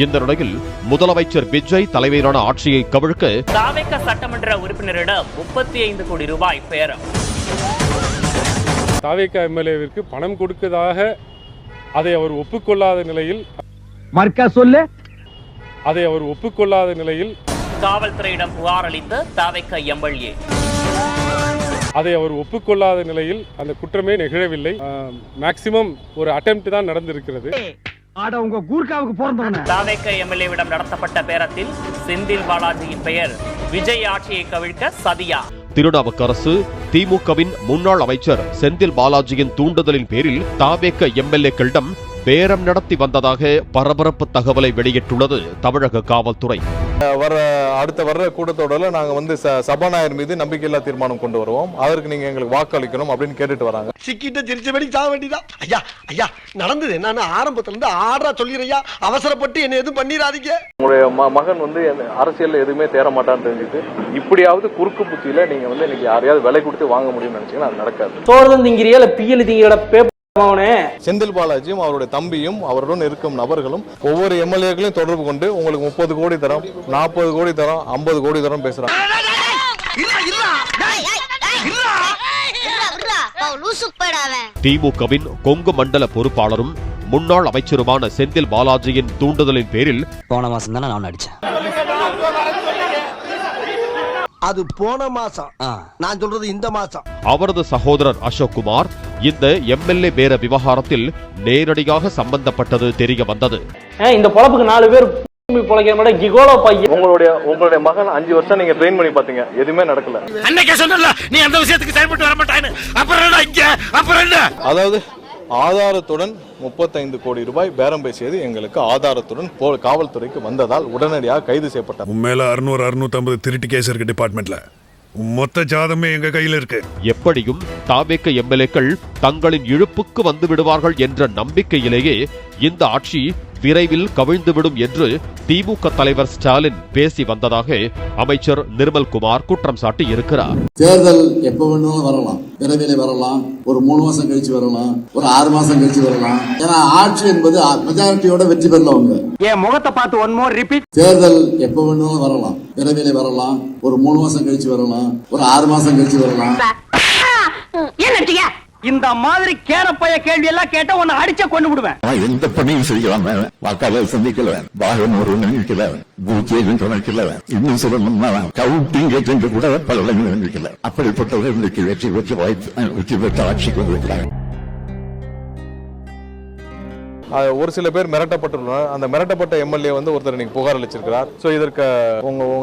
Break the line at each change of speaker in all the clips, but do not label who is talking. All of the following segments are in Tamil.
இந்த நிலையில் முதலமைச்சர் விஜய் தலைமையிலான ஆட்சியை கவிழ்க்க
தாவேக சட்டமன்ற உறுப்பினரிடம் 35 கோடி ரூபாய் பேரம்.
தாவேக எம்எல்ஏவிற்கு பணம் கொடுத்ததாக அதை அவர் ஒப்புக்கொள்ளாத நிலையில்
காவல்துறையிடம் புகார் அளித்த தாவேக எம்எல்ஏ.
அந்த குற்றமே நிகழவில்லை. மேக்சிமம் ஒரு அட்டெம்ப்ட் தான் நடந்திருக்கிறது.
தாவேக எம்எல்ஏவிடம் நடத்தப்பட்ட பேரத்தில் செந்தில் பாலாஜியின் பெயர் விஜய் ஆட்சியை கவிழ்க்க சதியா.
திருநாவுக்கரசு திமுகவின் முன்னாள் அமைச்சர் செந்தில் பாலாஜியின் தூண்டுதலின் பேரில் தாவேக எம்எல்ஏக்களிடம் பேரம் நடத்தி வந்ததாக பரபரப்பு தகவலை வெளியிட்டுள்ளது தமிழக காவல்துறை.
அடுத்த வர்ற கூட்டத்தொடரில் நாங்கள் சபாநாயகர் மீது நம்பிக்கையில்லா தீர்மானம் கொண்டு வருவோம், அதற்கு நீங்க எங்களுக்கு வாக்களிக்கணும் அப்படின்னு கேட்டுட்டு வராங்க.
சிக்கிட்ட திருச்சபடி சாக வேண்டியதான். ஐயா ஐயா நடந்தது என்னன்னு ஆரம்பத்துல இருந்து ஆர்டரா சொல்லிடுறியா, அவசரப்பட்டு என்ன எதுவும் பண்ணிடாதீங்க.
உங்களுடைய மகன் அரசியல்ல எதுவுமே தேர மாட்டான்னு தெரிஞ்சுட்டு இப்படியாவது குறுக்கு புத்தியில நீங்க இன்னைக்கு யாரையாவது விலை கொடுத்து வாங்க முடியும்னு நினைச்சீங்கன்னா அது நடக்காது.
தோர்தம் திங்கிறியா பியல் திங்கிற
செந்தில் பாலாஜியும் அவருடைய தம்பியும் அவருடன் இருக்கும் நபர்களும் ஒவ்வொரு எம்எல்ஏக்களையும் தொடர்பு கொண்டு உங்களுக்கு 30 கோடி தரம், 40 கோடி தரம், 50 கோடி தரம் பேசுறாங்க.
திமுகவின் கொங்கு மண்டல பொறுப்பாளரும் முன்னாள் அமைச்சருமான செந்தில் பாலாஜியின் தூண்டுதலின் பேரில்
போன மாசம் தானே நான் அடிச்சேன்.
அது போன மாசம், நான் சொல்றது இந்த மாசம்.
அவரது சகோதரர் அசோக்குமார் இந்த எம்எல்ஏ பேர விவகாரத்தில் நேரடியாக சம்பந்தப்பட்டது தெரிய வந்தது.
இந்த பொழப்புக்கு 4 பேர்
உங்களுடைய மகன் 5 வருஷம் நீங்க ட்ரெயின் பண்ணி பாத்தீங்க, எதுவுமே நடக்கல.
நீ அந்த விஷயத்துக்கு செயல்பட்டு வர மாட்டானு.
அதாவது ஆதாரத்துடன் 35 கோடி ரூபாய் பேரம் பேசியது எங்களுக்கு ஆதாரத்துடன் காவல்துறைக்கு வந்ததால் உடனடியாக கைது செய்யப்பட்டார்.
உண்மையில 600-650 திருட்டு கேஸ் இருக்கு டிபார்ட்மெண்ட்ல. மொத்த ஜாதமே எங்க கையில இருக்கு.
எப்படியும் தாவேக எம்எல்ஏக்கள் தங்களின் இழுப்புக்கு வந்து விடுவார்கள் என்ற நம்பிக்கையிலேயே இந்த ஆட்சி விரைவில் கவிழ்ந்துவிடும் என்று திமுக தலைவர் ஸ்டாலின் பேசி வந்ததாக அமைச்சர் நிர்மல்குமார் குற்றம் சாட்டி இருக்கிறார்.
தேர்தல் எப்ப வேணாலும் வரலாம், விரைவில் வரலாம், ஒரு 3 மாசம் கழிச்சு வரலாம், ஒரு 6 மாசம் கழிச்சு வரலாம். ஏன்னா ஆட்சி என்பது மெஜாரிட்டியோட வெற்றி பெறலாம்.
என் முகத்தை பார்த்து ஒன் மோர் ரிப்பீட்.
தேர்தல் எப்ப வேணாலும் வரலாம், விரைவில் வரலாம், ஒரு 3 மாசம் கழிச்சு வரலாம், ஒரு 6 மாசம் கழிச்சு வரலாம்.
இந்த மாதிரி கேரப்பைய கேள்வி எல்லாம் கேட்டா உன்னை அடிச்ச கொண்டு விடுவேன்.
எந்த பணியும் செய்யலாம், வாக்காளர் சந்திக்கல, வாகனம் ஒரு நினைக்கல, பூஜை நினைக்கல, இன்னும் சொல்லணும்னா கவுண்டிங் ஏஜென்ட் கூட பல நினைக்கல. அப்படிப்பட்டவர்கள் இன்னைக்கு வெற்றி பெற்ற ஆட்சிக்கு வந்திருக்கிறாங்க.
ஒரு சில பேர் மிரட்டப்பட்டுள்ளனர். அந்த மிரட்டப்பட்ட எம்எல்ஏ ஒருத்தர் இன்னைக்கு புகார் அளிச்சிருக்கிறார். சோ இதற்கு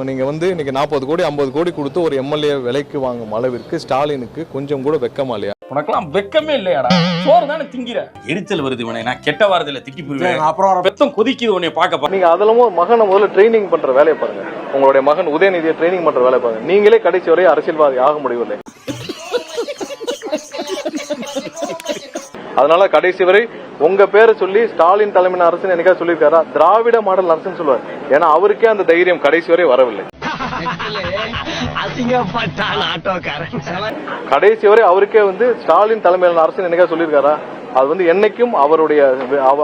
நீங்க இன்னைக்கு 40 கோடி 50 கோடி கொடுத்து ஒரு எம்எல்ஏ விலைக்கு வாங்கும் அளவிற்கு ஸ்டாலினுக்கு கொஞ்சம் கூட வெக்கமா இல்லையா?
உனக்கெல்லாம் வெக்கமே இல்லையாடா? சோறு தானே திங்கிற. எரிச்சல் வருது இவனை, நான் கெட்ட வாரத்துல திக்கி போயிருவேன். அப்புறம் வெத்தம் கொதிக்குது உன்னை பார்க்க.
நீங்க அதெல்லாம் மகனை முதல்ல ட்ரைனிங் பண்ற வேலையை பாருங்க. உங்களுடைய மகன் உதயநிதியை ட்ரைனிங் பண்ற வேலையை பாருங்க. நீங்களே கடைசி வரை அரசியல்வாதி ஆக முடியவில்லை. அதனால கடைசி வரை உங்க பேரை சொல்லி ஸ்டாலின் தலைமையின் அரசு என்னைக்கா சொல்லியிருக்காரா? திராவிட மாடல் அரசுன்னு சொல்லுவார். ஏன்னா அவருக்கே அந்த தைரியம் கடைசி வரை வரவில்லை. கடைசி வரை அவருக்கே ஸ்டாலின் தலைமையிலான அரசு என்னைக்கா சொல்லியிருக்காரா? அது என்னைக்கும்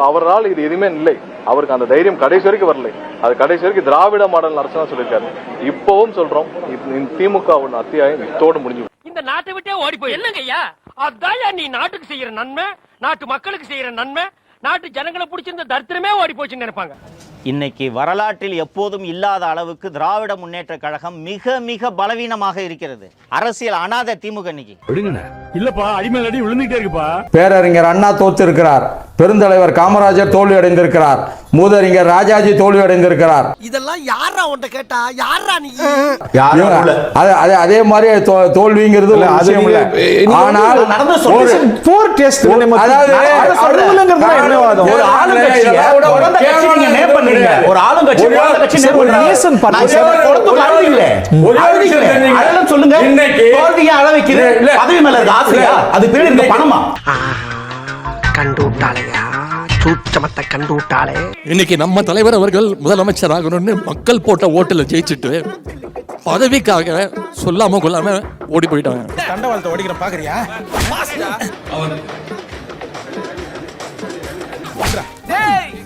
அவரால் இது எதுவுமே இல்லை. அவருக்கு அந்த தைரியம் கடைசி வரைக்கும் வரல. அது கடைசி வரைக்கும் திராவிட மாடல் அரசு தான் சொல்லியிருக்காரு. இப்பவும் சொல்றோம், திமுக அத்தியாயம் இத்தோடு முடிஞ்சு.
இந்த நாட்டை விட்டே ஓடி போய் என்னங்கய்யா? அதான் நீ நாட்டுக்கு செய்யற நன்மை, நாட்டு மக்களுக்கு செய்யற நன்மை, நாட்டு ஜனங்களை பிடிச்சிருந்த தரித்திரமே ஓடி போச்சுன்னு நினைப்பாங்க.
இன்னைக்கு வரலாற்றில் எப்போதும் இல்லாத அளவுக்கு திராவிட முன்னேற்ற கழகம் மிக மிக பலவீனமாக இருக்கிறது. அரசியல் அனாதை திமுக இன்னைக்கு.
இல்லப்பா, அடிமேல் அடி விழுந்துட்டே இருக்குப்பா.
பேரறிஞர் அண்ணா தோற்றிருக்கிறார், பெருந்தலைவர் காமராஜர் தோல்வி அடைந்திருக்கிறார், மூதறிஞர் ராஜாஜி தோல்வி அடைந்திருக்கிறார்.
இதெல்லாம் யாரா உன்கிட்ட கேட்டா? யாரா நீ?
அதே மாதிரி தோல்விங்கிறது ஆனால்
ஒரு ஆளுங்கட்சி சொல்லுங்க, பதவி மேல ஆசையா? அது பேர் பணமா?
கண்டு விட்டாளையா, சூச்சமத்தை கண்டு விட்டாளே.
இன்னைக்கு நம்ம தலைவர் அவர்கள் முதலமைச்சர் ஆகணும்னு மக்கள் போட்ட ஓட்டுல ஜெயிச்சுட்டு பதவிக்காக சொல்லாம கொள்ளாம ஓடி போயிட்டாங்க.
தண்டவாளத்தை ஓடிக்கிற பாக்குறியா?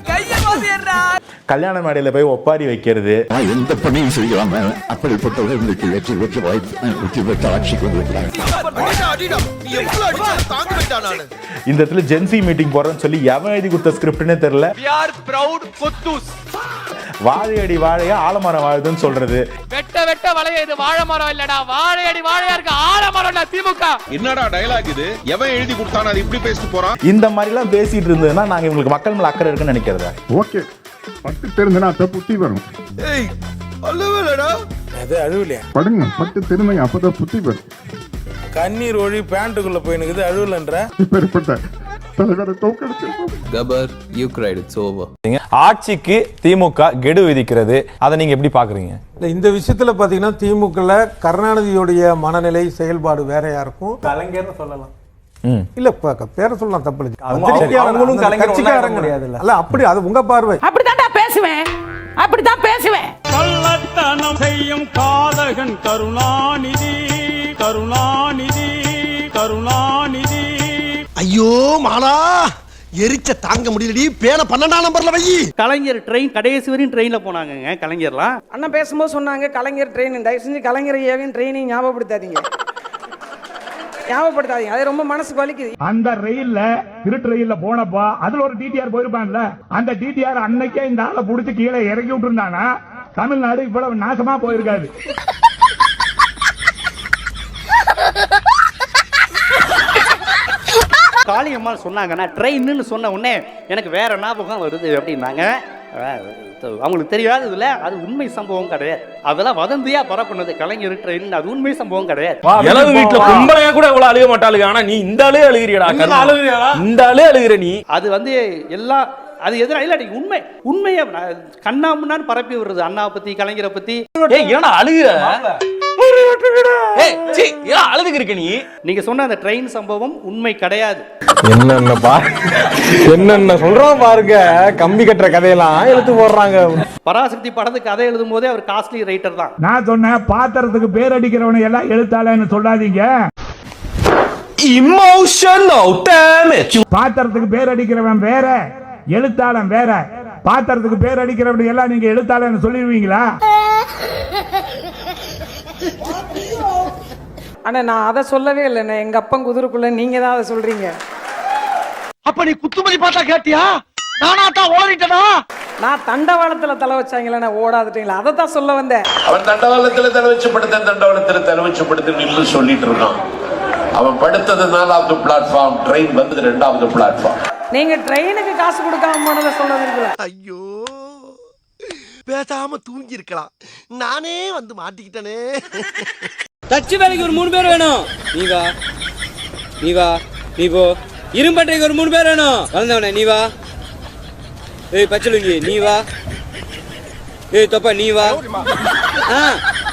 கைய
கல்யாண மேடையில போய் ஒப்பாரி வைக்கிறது,
எந்த பணியும் செய்யலாம். அப்படிப்பட்டவர்களுக்கு வெற்றி பெற்ற வாய்ப்பு வெற்றி பெற்ற ஆட்சிக்கு வந்திருக்கிறாங்க.
இந்த இடத்துல ஜென்சி மீட்டிங் போறேன்னு சொல்லி எவன் எழுதி கொடுத்த ஸ்கிரிப்ட்னே தெரியல. வாழையடி வாழையா ஆலமரம் வாழுதுன்னு சொல்றது.
வெட்ட வெட்ட வளைய இது வாழை மரம் இல்லடா, வாழையடி வாழையா இருக்கு ஆலமரம் திமுக.
என்னடா டயலாக் இது? எவன் எழுதி கொடுத்தானோ அது இப்படி பேசிட்டு போறான்.
இந்த மாதிரி எல்லாம் பேசிட்டு இருந்ததுன்னா நாங்க இவங்களுக்கு மக்கள் மேல அக்கறை இருக்குன்னு நினைக்கிறதா?
ஓகே, 10 தெரிஞ்சுனா புத்தி வரும்.
அது அழுவலையா?
படுங்க, 10 தெரிஞ்சுங்க, அப்பதான் புத்தி வரும்.
கண்ணீர் ஒழி பேண்ட்டுக்குள்ள போயினுக்குது, அழுவலன்ற
இப்பேற்பட்ட தலைவரை தோக்கடிச்சிருக்கோம்.
கபர் யூ கிரைட் இட்ஸ் ஓவர்.
ஆட்சிக்கு திமுக கெடு விதிக்கிறது, அதை நீங்க எப்படி பாக்குறீங்க?
இந்த விஷயத்துல பாத்தீங்கன்னா திமுகல கருணாநிதியுடைய மனநிலை செயல்பாடு வேறையா இருக்கும். கலைஞர்னு சொல்லலாம். இல்ல பேர சொல்லலாம், தப்பு இல்லை. அவங்களும் கட்சிக்காரங்க கிடையாது. இல்ல அப்படி, அது உங்க பார்வை.
அப்படித்தான் பேசுவேன், அப்படித்தான் பேசுவேன்.
கள்ளத்தனம் செய்யும் காதகன் கருணாநிதி, கருணாநிதி, கருணாநிதி.
ஐயோ மாலா, எரிச்ச தாங்க முடியலடி. பேன 12ஆம் நம்பர்ல வை.
கலைஞர் ட்ரெயின் கடைசி வரையும் ட்ரெயின்ல போனாங்க. கலைஞர்லாம்
அண்ணா பேசும்போது சொன்னாங்க கலைஞர் ட்ரெயின். தயவு செஞ்சு கலைஞர் ஏவின் ட்ரெயினிங் ஞாபகப்படுத்தாதீங்க, ஞாபகப்படுத்தாதீங்க. அது ரொம்ப மனசுக்கு வலிக்குது.
அந்த ரயில்ல திருட்டு ரயில்ல போனப்பா அதுல ஒரு டிடிஆர் போயிருப்பான்ல, அந்த டிடிஆர் அன்னைக்கே இந்த ஆளை புடிச்சு கீழே இறக்கி விட்டு இருந்தானா தமிழ்நாடு இவ்வளவு நாசமா போயிருக்காது.
காளியம்மாள் சொன்னாங்கன்னா ட்ரெயின்னு சொன்ன உடனே எனக்கு வேற ஞாபகம் வருது அப்படின்னாங்க. அவங்களுக்கு தெரியாததுல அது உண்மை சம்பவம் கிடையாது. அதெல்லாம் வதந்தியா பரப்புனது கலைஞர் ட்ரெயின், அது உண்மை சம்பவம் கிடையாது.
வீட்டுல கும்பலையா கூட இவ்வளவு அழுக மாட்டாளுங்க, ஆனா நீ இந்த ஆளே அழுகிறியடா. இந்த ஆளே அழுகிற நீ.
அது வந்து எல்லாம் அது எதிராக இல்ல, உண்மை உண்மையை கண்ணா முன்னான்னு பரப்பி விடுறது. அண்ணாவை பத்தி கலைஞரை பத்தி
ஏன்னா அழுகிற அழுதுக்கு நீ.
நீங்க சொன்ன அந்த ட்ரெயின் சம்பவம் உண்மை கிடையாது.
என்னென்ன சொல்றோம் பாருங்க, கம்பி கட்டுற கதையெல்லாம் எடுத்து போடுறாங்க.
பராசக்தி படத்துக்கு கதை எழுதும் போதே அவர் காஸ்ட்லி ரைட்டர் தான்.
நான் சொன்னேன் பாத்திரத்துக்கு பேர் அடிக்கிறவனை எல்லாம் எழுத்தாளன்னு சொல்லாதீங்க. பாத்திரத்துக்கு பேர் அடிக்கிறவன் வேற, எழுத்தாளன் வேற. பாத்திரத்துக்கு பேர் அடிக்கிறவன் எல்லாம் நீங்க எழுத்தாளன்னு சொல்லிடுவீங்களா?
ஆனா நான் அதை சொல்லவே இல்லைண்ணே. எங்க அப்பன் குதிரைக்குள்ள நீங்க தான் அதை சொல்றீங்க.
அப்ப நீ குத்துமதி பார்த்தா கேட்டியா? நானா தான் ஓடிட்டனா?
நான் தண்டவாளத்துல தலை வச்சாங்களே ஓடாதுட்டீங்களா, அதை தான் சொல்ல வந்தேன்.
அவன் தண்டவாளத்துல தலை வச்சு படுத்தேன், தண்டவாளத்துல தலை வச்சு படுத்து சொல்லிட்டு இருக்கான். அவன் படுத்தது 4வது பிளாட்ஃபார்ம், ட்ரெயின் வந்தது 2வது பிளாட்ஃபார்ம்.
நீங்க ட்ரெயினுக்கு காசு கொடுக்காம போனதை சொல்ல விரும்பல.
ஐயோ, பேசாம தூங்கி இருக்கலாம், நானே வந்து மாட்டிக்கிட்டனே.
தச்சு வேலைக்கு ஒரு 3 பேர் வேணும். நீ வா, நீ வா, நீ போ. இரும்பட்டைக்கு ஒரு 3 பேர் வேணும். வளர்ந்தவனே நீ வா. ஏய் பச்சலுங்கி நீ வா. ஏய் தொப்பா நீ வா.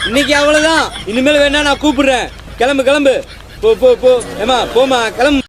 இன்னைக்கு அவ்வளவுதான். இனிமேல் வேணா நான் கூப்பிடுறேன். கிளம்பு கிளம்பு, போ போ போ. ஏமா போமா கிளம்பு.